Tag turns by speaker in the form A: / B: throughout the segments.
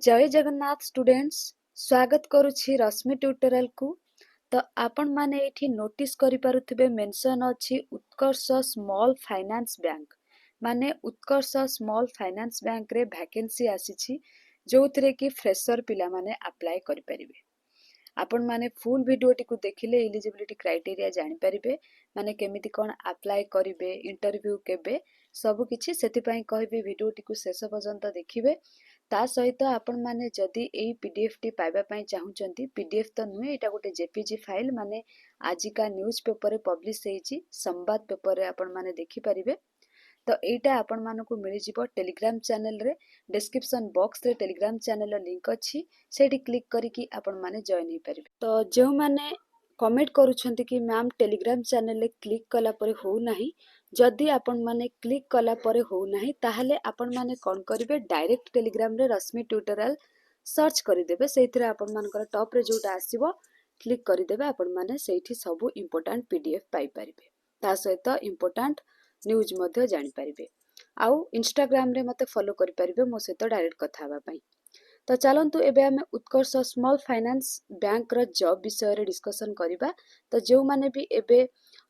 A: जय जगन्नाथ स्टूडेंट्स स्वागत करुछि रश्मि ट्यूटोरियल को। तो आपण माने एठी नोटिस करि पारुथिबे मेंशन अछि उत्कर्ष स्मॉल फाइनेंस बैंक माने उत्कर्ष स्मॉल फाइनेंस बैंक रे वैकेंसी आसीछि जोथिरे कि फ्रेशर पिला माने अप्लाई करि परिबे। आपण माने फुल वीडियोटी को देखिले एलिजिबिलिटी क्राइटेरिया जानि परिबे माने केमिति कोन अप्लाई करिवे इंटरव्यू केबे सब किछि सेति पई कहबी वीडियोटी को शेष पर्यंत देखिबे। ता सहित आपण माने जदि एई पीडीएफ टी पाइबा पई चाहुचंती पीडीएफ तो नुहे एटा गोटे जेपीजी फाइल माने आजिका न्यूज पेपर रे पब्लिश हेछि संवाद पेपर रे आपण माने देखि परिबे। तो एटा आपण मानको मिलि जिवो टेलीग्राम चैनल रे डिस्क्रिप्शन बॉक्स रे टेलीग्राम चैनल रो लिंक अछि सेठी क्लिक करिकि आपण माने जॉइन हे परिबे। तो जेउ माने कमेंट करूछंती कि मैम टेलीग्राम चैनल रे क्लिक कला परे हो नाही जदि आपण माने क्लिक कला परे हो नाही ताहले आपण माने कोन करिवे डायरेक्ट टेलीग्राम रे रश्मि ट्यूटोरियल सर्च करि देबे सेथिरे आपण मानकर टॉप रे जोटा आसीबो क्लिक करि देबे आपण माने सेठी सब इंपोर्टेंट पीडीएफ पाई परिबे ता सहित इंपोर्टेंट न्यूज मध्ये जानि परिबे। आउ इंस्टाग्राम रे मते फॉलो करि परिबे मो सहित डायरेक्ट कथा हबा पई। तो चलंतु एबे हमें उत्कर्ष स्मॉल फाइनेंस बैंक रो जॉब विषय रे डिस्कशन करिबा। तो जो माने भी एबे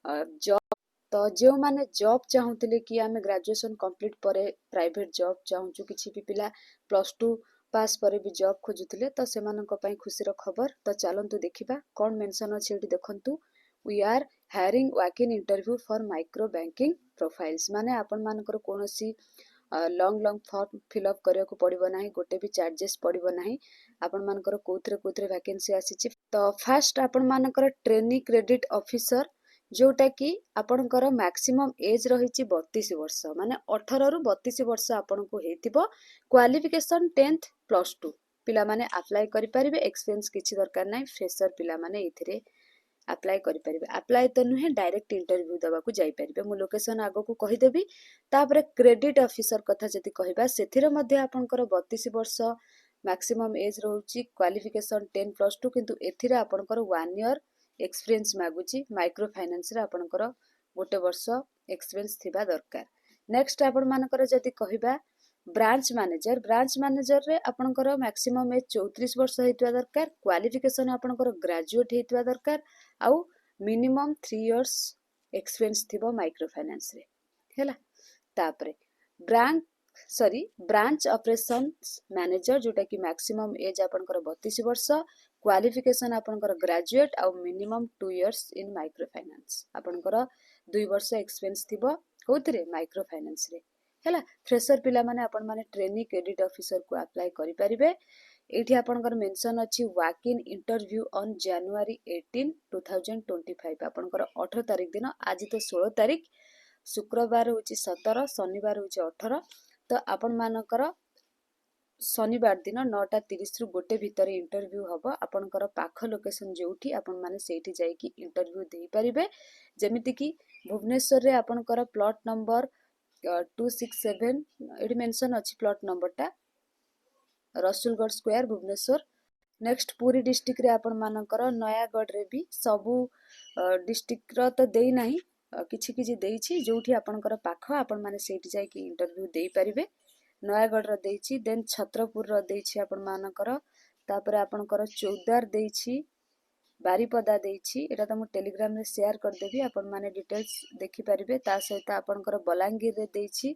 A: जॉब तो जो माने जॉब चाहूतिले कि आमे ग्रेजुएशन कंप्लीट परे प्राइवेट जॉब चाहूचु किछि भी पिला +2 पास परे भी जॉब खोजुतिले तो सेमानक पई खुशीर खबर। तो चलंतु देखिबा कोन मेंशन अछि एठी देखंतु we are hiring walk in interview for micro banking profiles माने आपण मानकर कोनोसी लॉन्ग फॉर्म फिलअप करिया को पड़िबो नाही गोटे भी चार्जेस पड़िबो नाही आपण मानकर कोथरे वैकेंसी आसीछि। तो फर्स्ट आपण मानकर ट्रेनिंग क्रेडिट ऑफिसर जोटा कि आपणकर मैक्सिमम एज रही 32 वर्ष माने 18 रु 32 वर्ष आपन को हेतिबो क्वालिफिकेशन 10th +2 पिला माने अप्लाई करि परिबे एक्सपीरियंस किछि दरकार नाही फ्रेशर पिला माने एथिरे अप्लाई करि परिबे। अप्लाई तो नुहे डायरेक्ट इंटरव्यू दबा को जाई परिबे मु लोकेशन आगो को कहि देबी। तापर क्रेडिट ऑफिसर कथा जति कहिबा सेथिरे मध्ये आपणकर 32 वर्ष मैक्सिमम एज रहउची क्वालिफिकेशन 10 +2 किंतु एथिरे आपणकर 1 ईयर एक्सपीरियंस मागुची माइक्रो फाइनेंस रे आपणकर गोटे वर्ष एक्सपीरियंस थिबा दरकार। नेक्स्ट आपण मानकर जति कहिबा ब्रांच मैनेजर रे आपणकर मैक्सिमम एज 34 वर्ष हेतुवा दरकार क्वालिफिकेशन आपणकर ग्रेजुएट हेतुवा दरकार आउ मिनिमम 3 इयर्स एक्सपीरियंस थिबो माइक्रो फाइनेंस रे हैला। तापरे ब्रांच ऑपरेशंस मैनेजर जोटा कि मैक्सिमम एज आपणकर 32 वर्ष क्वालिफिकेशन आपणकर ग्रेजुएट आउ minimum 2 years in micro finance आपणकर 2 वर्ष एक्सपीरियंस थिबो कोथिरे माइक्रो फाइनेंस रे हैला। फ्रेशर पिला माने आपण माने ट्रेनिंग क्रेडिट ऑफिसर को अप्लाई करि परिबे। एठी आपणकर मेंशन अछि walk in interview on January 18 2025 आपणकर 18 तारिख दिन आज तो 16 तारिख शुक्रवार होची 17 शनिवार होची 18 तो आपण मानकर शनिवार दिन 9:30 रु गोटे भितर इंटरव्यू हबो आपणकर पाख लोकेशन जोठी आपण माने सेठी जाई कि इंटरव्यू देई परिबे जेमिति कि भुवनेश्वर रे आपणकर प्लॉट नंबर 267 एडी मेंशन अछि प्लॉट नंबर टा रसुलगढ़ स्क्वायर भुवनेश्वर। नेक्स्ट पूरी डिस्ट्रिक्ट रे आपण मानकर नयागढ़ रे भी सबु डिस्ट्रिक्ट रो तो देई नाही किछि किछि देइछि जोठी आपणकर पाख आपण माने सेठी जाई कि इंटरव्यू देई परिबे। नयागढ़ रो देइछि देन छत्रपुर रो देइछि आपण मानकर तापर आपणकर चौदार देइछि बारीपदा देइछि एटा त मु टेलीग्राम रे शेयर कर देबी आपण माने डिटेल्स देखि परिबे। ता सहित आपणकर बलांगीर रे देइछि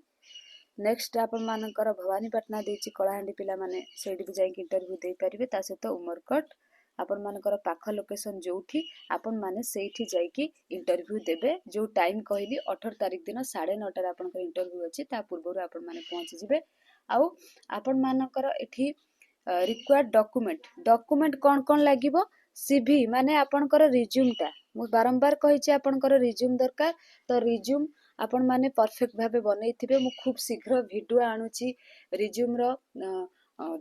A: नेक्स्ट आपण मानकर भवानीपटना देइछि कलाहांडी पिला माने सेठी भी जाई कि इंटरव्यू देई परिबे। ता सहित उमरकट आपण मानकर पाख लोकेशन जोठी आपण माने सेठी जाई कि इंटरव्यू देबे जो टाइम कहली 18 तारिख दिन 9:30 आपनकर इंटरव्यू अछि ता पूर्व आपण माने पहुंची जिवे। आउ आपण मानकर एठी रिक्वायर्ड डॉक्यूमेंट कोन लागिवो सीवी माने आपनकर रिज्यूम टा मु बारंबार कहिछि आपनकर रिज्यूम दरकार तो रिज्यूम आपण माने परफेक्ट भाबे बनेइथिबे। मु खूब शीघ्र वीडियो आनुची रिज्यूम रो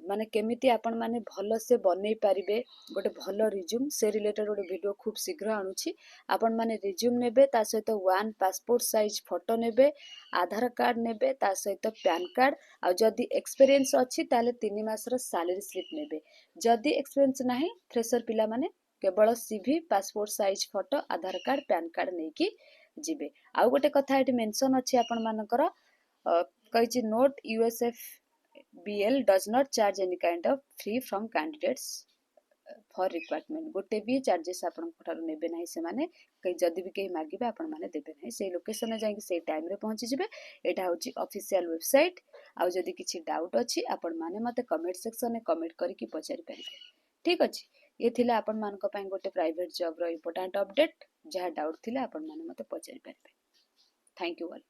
A: माने केमिति आपण माने भलो से बनै परिबे गोटे भलो रिज्यूम से रिलेटेड गोटे वीडियो खूब शीघ्र आनुची आपण माने रिज्यूम नेबे ता सहित 1 पासपोर्ट साइज फोटो नेबे आधार कार्ड नेबे ता सहित पैन कार्ड आ जदी एक्सपीरियंस अछि ताले 3 मास रो सैलरी स्लिप नेबे जदी एक्सपीरियंस नाही फ्रेशर पिला माने केवल सीवी पासपोर्ट साइज फोटो आधार कार्ड पैन कार्ड नेकी जिबे। आ गोटे कथा एटी मेंशन अछि आपण मानकर कहिछि note USF BL does not charge any kind of free from candidates for requirement. गोटे भी चार्जेस आपन नेबे ना से जदि भी कहीं मागे आपण मैंने देवे ना से लोकेशन जाकि से टाइम रे पहुँची जिवे। एटा होची ऑफिशियल वेबसाइट। आउ जदि किछि डाउट अछि आपण माने मते कमेंट सेक्शन में कमेंट करके पचारि परिबे। ठीक अछि, ये थिला आपण मानक पय गोटे प्राइवेट जॉब रो इंपोर्टेंट अपडेट। जहाँ डाउट थिला आपण माने मते पचारि परिबे। Thank you all.